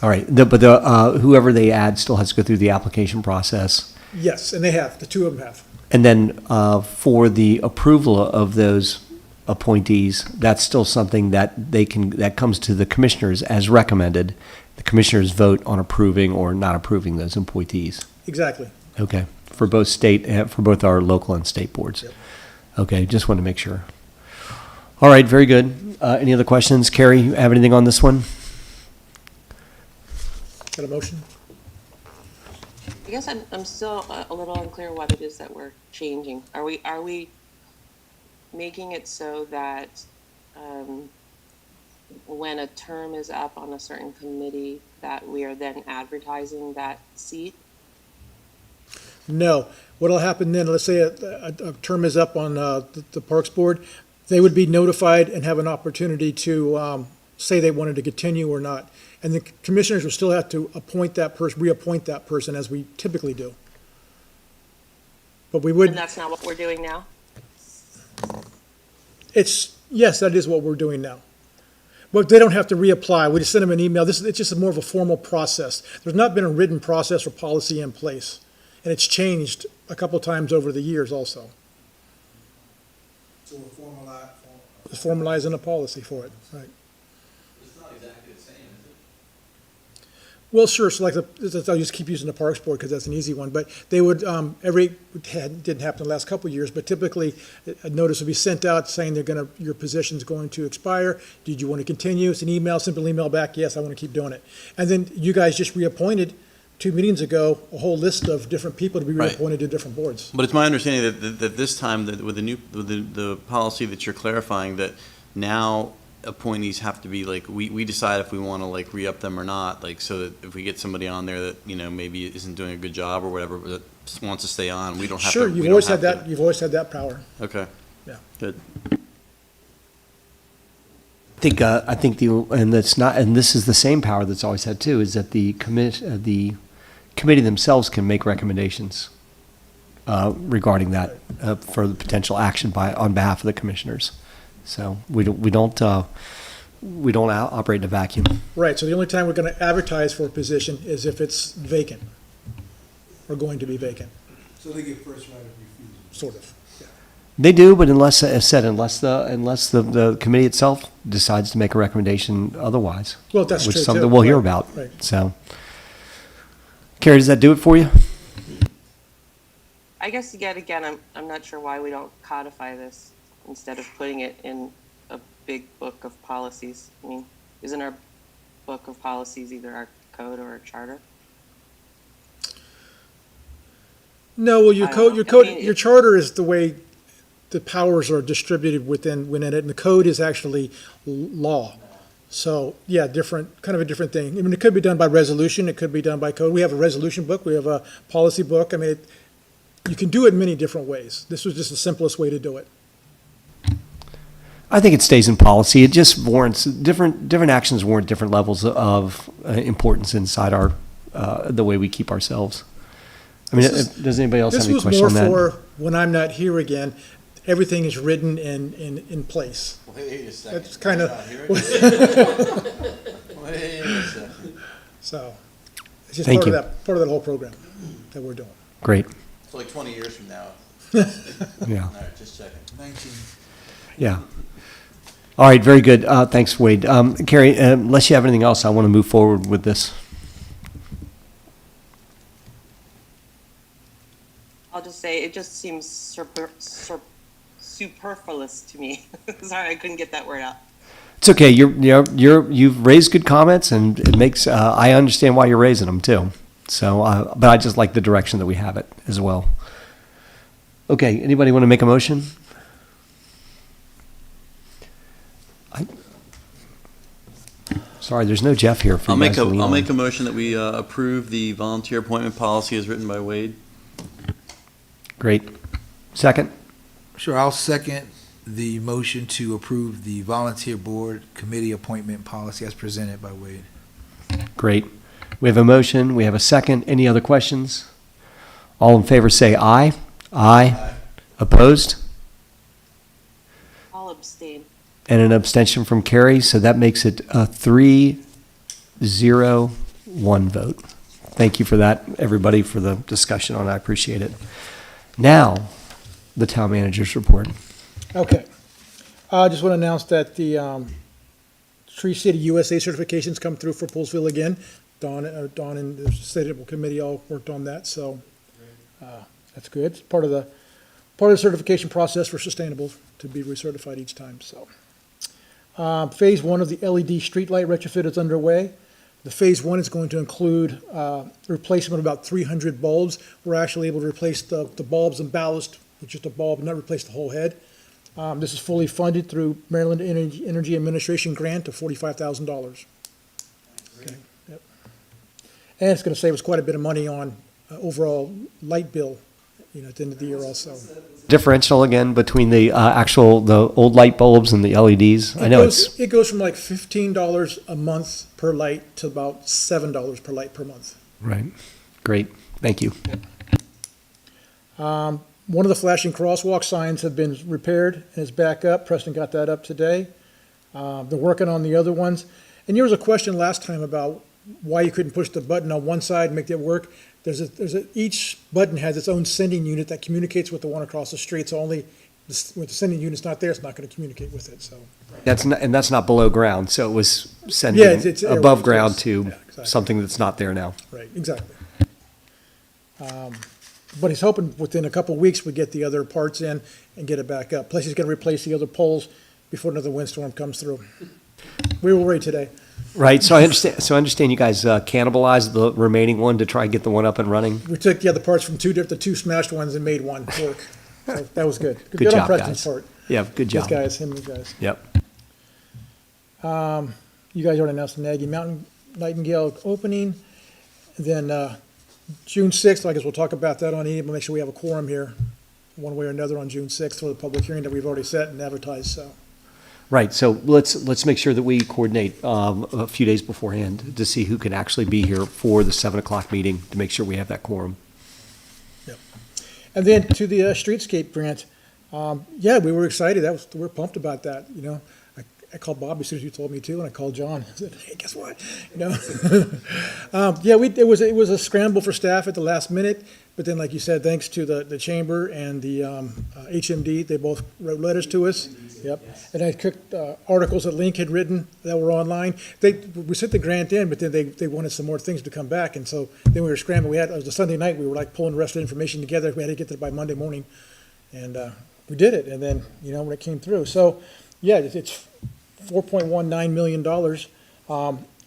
All right. But whoever they add still has to go through the application process. Yes, and they have, the two of them have. And then for the approval of those appointees, that's still something that that comes to the commissioners as recommended. The commissioners vote on approving or not approving those appointees. Exactly. Okay. For both our local and state boards. Yep. Okay. Just wanted to make sure. All right. Very good. Any other questions? Carrie, you have anything on this one? Got a motion? I guess I'm still a little unclear what it is that we're changing. Are we making it so that when a term is up on a certain committee, that we are then advertising that seat? No. What'll happen then, let's say a term is up on the Parks Board, they would be notified and have an opportunity to say they wanted to continue or not. And the commissioners will still have to appoint that person, reappoint that person, as we typically do. But we And would, that's not what we're doing now? yes, that is what we're doing now. But they don't have to reapply. We just send them an email. It's just more of a formal process. There's not been a written process or policy in place. And it's changed a couple times over the years also. So we're It's formalizing a policy for it, right? It's not exactly the same, is it? Well, sure, so like, I'll just keep using the Parks Board because that's an easy one, but they would, didn't happen the last couple of years, but typically, a notice would be sent out saying your position's going to expire. Did you want to continue? It's an email, simple email back, yes, I want to keep doing it. And then you guys just reappointed 2 meetings ago, a whole list of different people to be Right. reappointed to different boards. But it's my understanding that this time, that with the policy that you're clarifying, that now appointees have to be like, we decide if we want to like re-up them or not, like, so that if we get somebody on there that, maybe isn't doing a good job or whatever, but just wants to stay on, we don't have to. Sure, we you've don't always have had to- that, you've always had that power. Okay. Yeah. Good. I think and this is the same power that's always had too, is that the committee themselves can make recommendations regarding that for the potential action on behalf of the commissioners. So we don't operate in a vacuum. Right, so the only time we're going to advertise for a position is if it's vacant, or going to be vacant, So they get first right of refusal. sort of. They do, but unless, as said, unless the committee itself decides to make a recommendation otherwise. Well, that's which true, is something too. we'll hear Right, about. right. So, Carrie, does that do it for you? I guess yet again, I'm not sure why we don't codify this instead of putting it in a big book of policies. I mean, isn't our book of policies either our code or our charter? No, well, your I code, don't know. your charter is the way the powers are distributed within it, and the code is actually law. So, yeah, kind of a different thing. I mean, it could be done by resolution, it could be done by code. We have a resolution book, we have a policy book. I mean, you can do it many different ways. This was just the simplest way to do it. I think it stays in policy. It just warrants different actions warrant different levels of importance inside the way we keep ourselves. I mean, does anybody else have This any was question more on that? for when I'm not here again, everything is written in place. Wait a second. That's kind of, Wait a second. so, it's just Thank part of you. part of that whole program that we're doing. Great. It's like 20 years from now. Yeah. All right, just checking. 19. Yeah. All right. Very good. Thanks, Wade. Carrie, unless you have anything else, I want to move forward with this. I'll just say, it just seems superfluous to me. Sorry, I couldn't get that word out. It's okay. You've raised good comments, and it makes I understand why you're raising them too. So, but I just like the direction that we have it as well. Okay. Anybody want to make a motion? Sorry, there's no Jeff here. For I'll you make guys to lean I'll on. make a motion that we approve the volunteer appointment policy as written by Wade. Great. Second. Sure, I'll second the motion to approve the volunteer board committee appointment policy as presented by Wade. Great. We have a motion. We have a second. Any other questions? All in favor say aye. Aye. Opposed? I'll abstain. And an abstention from Carrie, so that makes it a 3-0-1 vote. Thank you for that, everybody, for the discussion on it. I appreciate it. Now, the town manager's report. Okay. I just want to announce that the Tree City USA certifications come through for Poolsville again. Dawn and the state committee all worked on that, so that's good. It's part of the certification process for sustainable to be recertified each time, so. Phase 1 of the LED streetlight retrofit is underway. The phase 1 is going to include the replacement of about 300 bulbs. We're actually able to replace the bulbs and ballast with just a bulb and not replace the whole head. This is fully funded through Maryland Energy Administration grant of $45,000. Okay, yep. And it's going to save us quite a bit of money on overall light bill, at the end of the year also. Differential again between the the old light bulbs and the LEDs? I know It goes from like $15 a month per light to about $7 per light per month. right. Great. Thank you. One of the flashing crosswalk signs have been repaired and is back up. Preston got that up today. They're working on the other ones. And there was a question last time about why you couldn't push the button on one side and make it work. Each button has its own sending unit that communicates with the one across the street. So only when the sending unit's not there, it's not going to communicate with it. So That's not below ground, so it was sending Yeah, it's above airwaves, ground yes. to Yeah, exactly. something that's not there now. right, exactly. But he's hoping within a couple of weeks we get the other parts in and get it back up. Plus he's going to replace the other poles before another windstorm comes through. We were worried today. Right, so I understand you guys cannibalized the remaining one to try and get the one up and running? We took the other parts from the two smashed ones and made one work. So that was good. Good on job, Preston's guys. part. Yeah, good These job. guys, him and these guys. Yep. You guys already announced the Nagy Mountain Nightingale opening. Then June 6th, I guess we'll talk about that on E. We'll make sure we have a quorum here, one way or another, on June 6th for the public hearing that we've already set and advertised, so. Right, so let's make sure that we coordinate a few days beforehand to see who can actually be here for the 7 o'clock meeting, to make sure we have that quorum. And then to the streetscape grant, yeah, we were excited. We're pumped about that, I called Bob as soon as you told me to, and I called John. I said, hey, guess what? Yeah, it was a scramble for staff at the last minute, but then, like you said, thanks to the chamber and the HMD, they both wrote letters to us. Yep. And I took articles that Link had written that were online. We sent the grant in, but then they wanted some more things to come back, and so then we were scrambling. It was a Sunday night. We were like pulling the rest of the information together. We had to get there by Monday morning, and we did it. And then when it came through, so yeah, it's $4.19 million.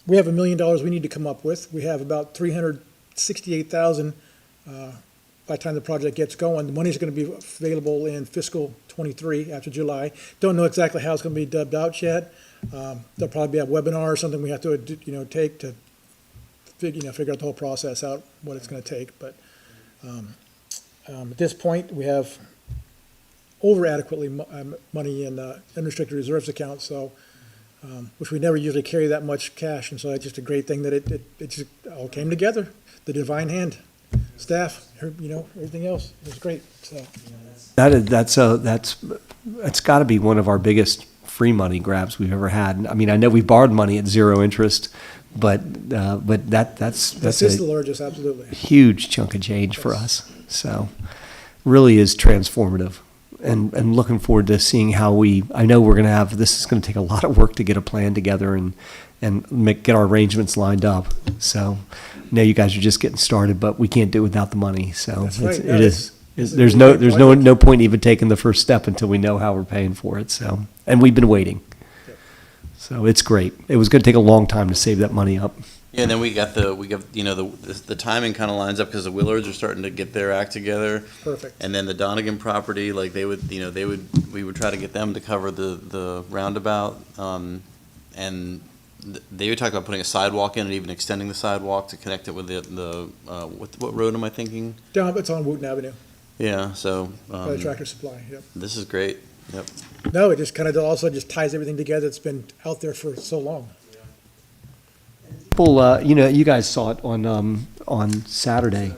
We have $1 million we need to come up with. We have about $368,000 by the time the project gets going. The money's going to be available in fiscal '23 after July. Don't know exactly how it's going to be dubbed out yet. There'll probably be a webinar or something we have to take to figure out the whole process out, what it's going to take. But at this point, we have over adequately money in unrestricted reserves account, so which we never usually carry that much cash, and so it's just a great thing that it just all came together. The divine hand, staff, everything else, it was great. So That's got to be one of our biggest free money grabs we've ever had. I mean, I know we borrowed money at zero interest, but that's this is the a largest, absolutely. huge chunk of change for us. So really is transformative. And looking forward to seeing how I know we're going to have, this is going to take a lot of work to get a plan together and get our arrangements lined up. So I know you guys are just getting started, but we can't do it without the money. So That's right. there's no point even taking the first step until we know how we're paying for it. So, and we've been waiting. So it's great. It was going to take a long time to save that money up. Yeah, and then we got the timing kind of lines up because the Willards are starting to get their act together. Perfect. And then the Donegan property, like we would try to get them to cover the roundabout. And they would talk about putting a sidewalk in and even extending the sidewalk to connect it with what road am I thinking? Down, it's on Wooten Avenue, Yeah, so. by the Tractor Supply, yep. This is great. Yep. No, it just kind of also just ties everything together. It's been out there for so long. People, you guys saw it on Saturday.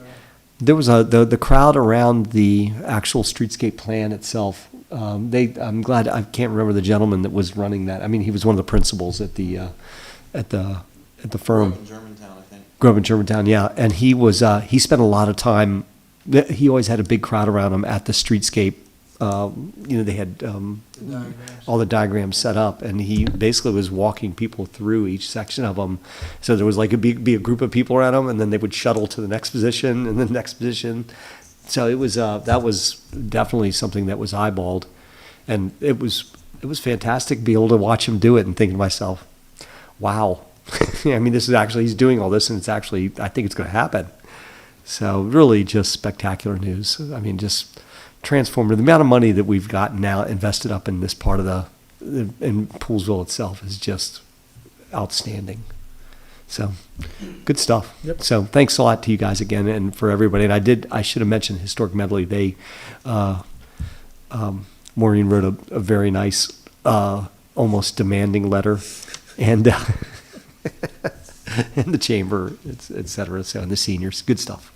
There was the crowd around the actual streetscape plan itself. I'm glad, I can't remember the gentleman that was running that. I mean, he was one of the principals at the firm. Grove in Germantown, I think. Grove in Germantown, yeah. And he spent a lot of time. He always had a big crowd around him at the streetscape. They had all the diagrams set up, and he basically was walking people through each section of them. So there was like be a group of people around him, and then they would shuttle to the next position and the next position. So it was that was definitely something that was eyeballed, and it was fantastic to be able to watch him do it and think to myself, wow. I mean, this is actually, he's doing all this, and it's actually, I think it's going to happen. So really just spectacular news. I mean, just transformative. The amount of money that we've gotten now invested up in this part of in Poolsville itself is just outstanding. So, good stuff. Yep. So, thanks a lot to you guys again, and for everybody. And I should have mentioned Historic Medley. They, Maureen wrote a very nice, almost demanding letter, and and the chamber, et cetera. So, and the seniors, good stuff.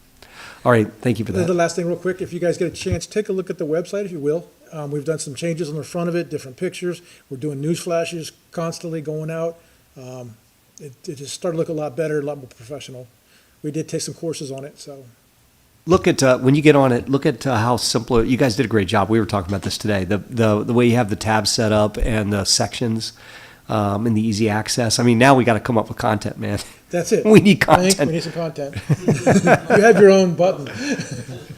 All right, thank you for The that. last thing real quick, if you guys get a chance, take a look at the website, if you will. We've done some changes on the front of it, different pictures. We're doing news flashes constantly going out. It just started to look a lot better, a lot more professional. We did take some courses on it, so. Look at when you get on it. Look at how simple. You guys did a great job. We were talking about this today. The way you have the tabs set up and the sections, and the easy access. I mean, now we got to come up with content, man. That's it. We need Frank, content. we need some content. You have your own button.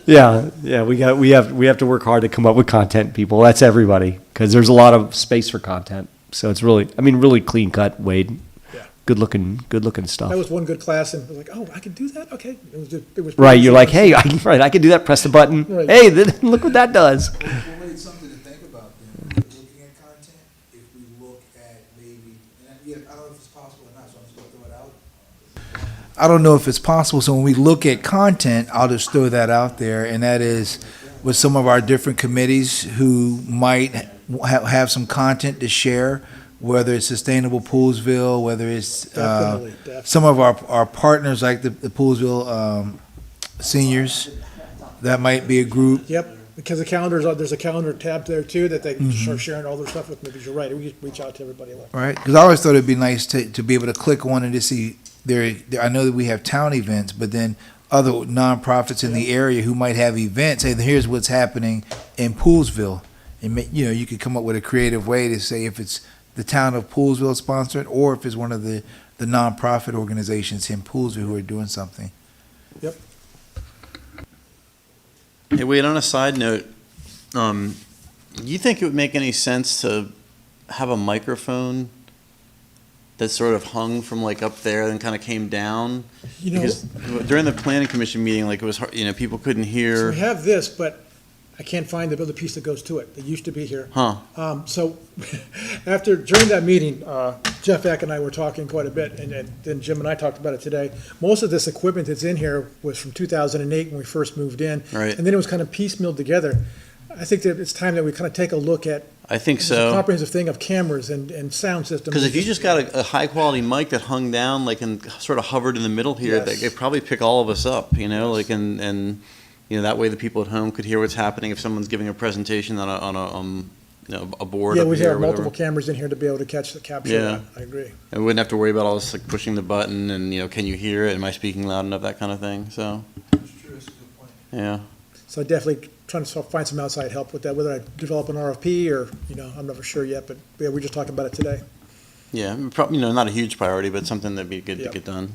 Yeah. We have to work hard to come up with content, people. That's everybody, because there's a lot of space for content. So it's really clean cut, Wade. Yeah. Good looking stuff. That was one good class, and I was like, oh, I can do that? Okay. It was Right. You're like, hey, I can do that. Press the button. Right. Hey, look what that does. Well, maybe something to think about then, looking at content, if we look at maybe, and I don't know if it's possible or not, so I'm just gonna throw it out. I don't know if it's possible, so when we look at content, I'll just throw that out there, and that is with some of our different committees who might have some content to share, whether it's Sustainable Poolsville, whether it's Definitely. some of our partners like the Poolsville seniors, that might be a group. Yep, because there's a calendar tab there too, that they can start sharing all their stuff with me, because you're right, we just reach out to everybody. Right, because I always thought it'd be nice to be able to click on and to see I know that we have town events, but then other nonprofits in the area who might have events, hey, here's what's happening in Poolsville. And, you could come up with a creative way to say if it's the town of Poolsville sponsored, or if it's one of the nonprofit organizations in Poolsville who are doing something. Yep. Hey, wait, on a side note, you think it would make any sense to have a microphone that sort of hung from like up there and kind of came down? You know, Because during the planning commission meeting, like it was hard, people couldn't so hear. we have this, but I can't find the other piece that goes to it. It used to be here. Huh. So during that meeting, Jeff Eck and I were talking quite a bit, and then Jim and I talked about it today. Most of this equipment that's in here was from 2008 when we first moved in. Right. And then it was kind of piecemealed together. I think that it's time that we kind of take a look at I think this so. comprehensive thing of cameras and sound systems. Because if you just got a high quality mic that hung down, like, and sort of hovered in the middle here, Yes. they could probably pick all of us up, like, and that way the people at home could hear what's happening if someone's giving a presentation on a board Yeah, up we here or have whatever. multiple cameras in here to be able to capture Yeah. that. I agree. And we wouldn't have to worry about all this, like, pushing the button and, can you hear it? Am I speaking loud enough? That kind of thing, so, That's true, that's a good point. yeah. So definitely trying to find some outside help with that, whether I develop an RFP or, I'm never sure yet, but yeah, we just talked about it today. Yeah, probably, not a huge priority, but something that'd be good to Yep. get done.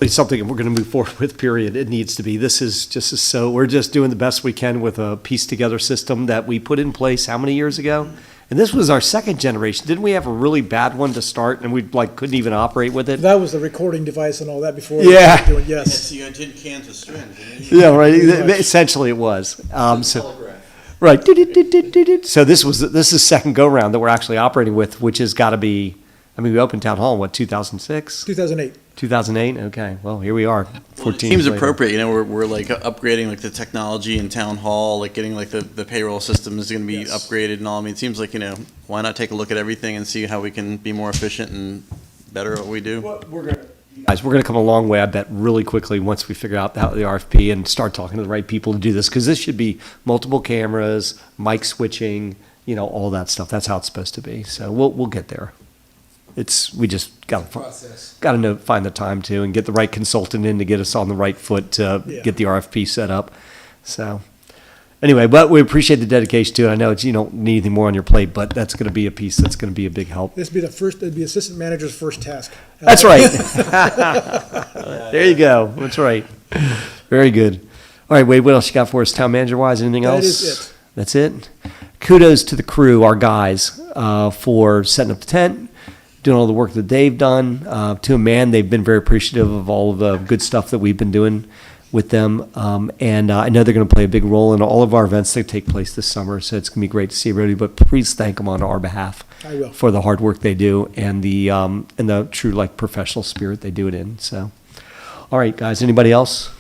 It's something we're going to move forward with, period. It needs to be. This is we're just doing the best we can with a pieced together system that we put in place how many years ago? And this was our second generation. Didn't we have a really bad one to start and we couldn't even operate with it? That was the recording device and all that before. Yeah. we were doing- Yes. you had tin cans of strings. Yeah, right. Essentially it was. Right. So this is second go round that we're actually operating with, which has got to be, we opened town hall in 2006? 2008. 2008? Okay. Well, here we are, 14 Seems years later. appropriate, we're like upgrading like the technology in town hall, like getting like the payroll system is gonna be Yes. upgraded and all. It seems like, why not take a look at everything and see how we can be more efficient and better at what we do? Guys, we're going to come a long way, I bet, really quickly once we figure out the RFP and start talking to the right people to do this, because this should be multiple cameras, mic switching, all that stuff. That's how it's supposed to be. So we'll get there. We just got to find the time to and get the right consultant in to get us on the right foot to Yeah. get the RFP set up. So anyway, but we appreciate the dedication to it. I know you don't need anything more on your plate, but that's going to be a piece that's going to be a big help. It'd be assistant manager's first task. That's right. There you go. That's right. Very good. All right, Wade, what else you got for us, town manager wise? Anything That else? is it. That's it. Kudos to the crew, our guys, for setting up the tent, doing all the work that they've done. To a man, they've been very appreciative of all of the good stuff that we've been doing with them. And I know they're going to play a big role in all of our events that take place this summer. So it's going to be great to see everybody. But please thank them on our behalf I will. for the hard work they do and the true like professional spirit they do it in. So, all right, guys. Anybody else?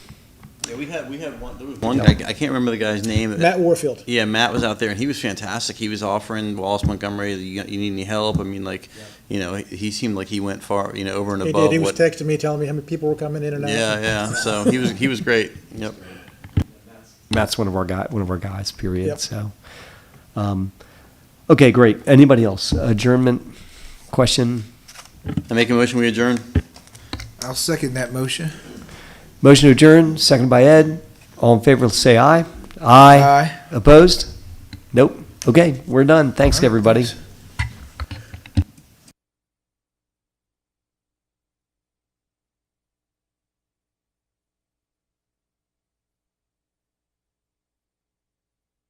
Yeah, we had one. There was one guy. I can't remember the guy's name. Matt Warfield. Yeah, Matt was out there, and he was fantastic. He was offering Wallace Montgomery, you need any help? I mean, like, he seemed like he went far, over and He above did. He was what. texting me, telling me how many people were coming in and out. Yeah. So he was great. Yep. Matt's one of our guys. Period. Yep. So, okay, great. Anybody else? Adjournment question. I make a motion. We adjourn. I'll second that motion. Motion to adjourn, seconded by Ed. All in favor, say aye. Aye. Opposed? Nope. Okay, we're done. Thanks, everybody.